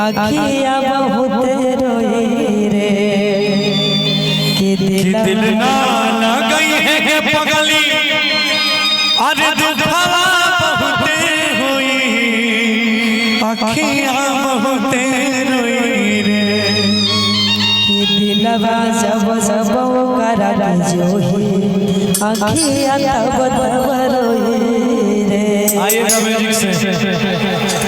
अखिया बहुत रोई रे कि दिल ना गई है पगली अरे दुखवा बहुत हुई अखिया बहुत रोई रे कि दिलवा जब जब करा जोही अखिया तब तब रोई रे। आइए म्यूजिक से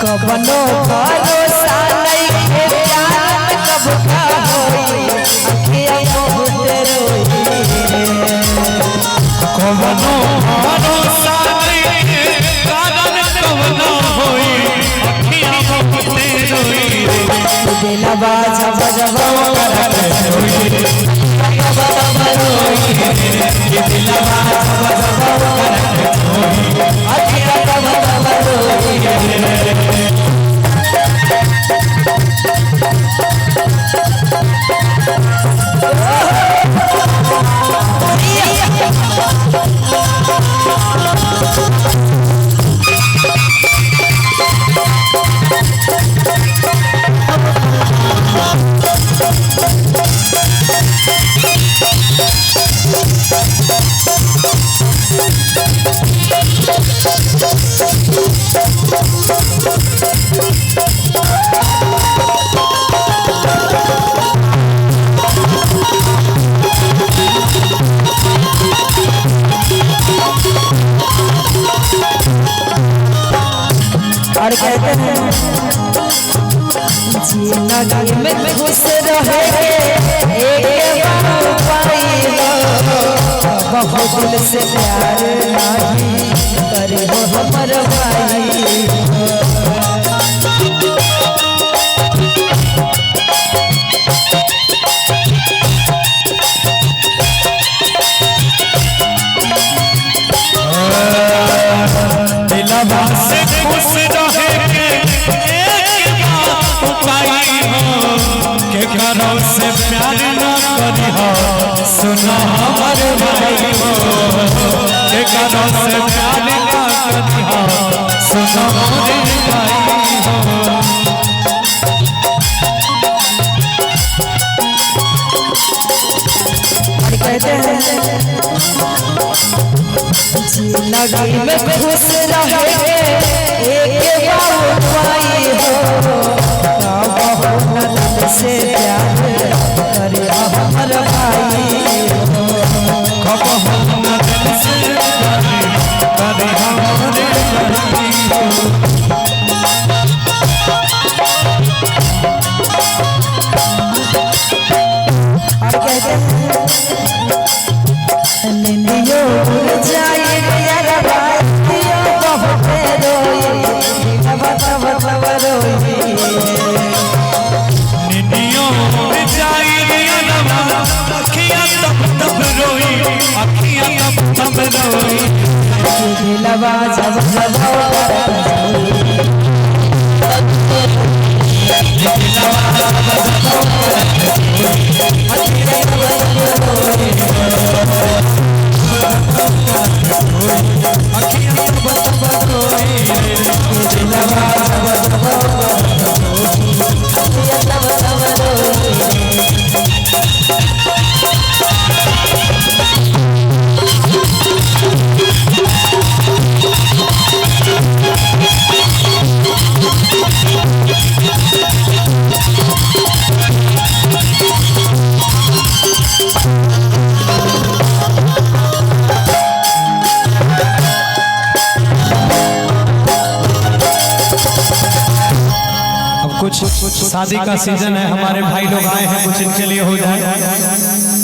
कबनो भरोसा नहीं है प्यार कब का होई अखियां बहुत रोई कबनो भरोसा नहीं है कारण कबनो होई अखियां बहुत रोई दिलवा जब जब करके रोई ये दिलवा जब जब करके रोई अखियां तब तब रोई रे। और कहते हैं जिंदगी में खुश रहे एक बार पाई हो बहुत दिल से प्यार नहीं करे हो हमर भाई दिलवा से खुश रहे एक बार पाई हो के करो से प्यार ना करी हो सुनो हमर भाई हो के करो से प्यार ना करी हो सुनो हमर भाई हो। और कहते हैं जिंदगी में खुश रहे एक बार पाई हो बहुत दिल से प्यार करे हमर भाई हो कब हम दिल से करे हमरे भाई हो। और कहते हैं निंदियो उड़ जाए यार भाइयों बहुत रोई तब तब तब रोई निंदियों उड़ जाए दिलवा अखियां तब तब रोई अखियां तब तब रोई दिलवा जब जब कुछ शादी का सीजन है, हमारे भाई लोग आए हैं, कुछ इनके लिए हो जाए।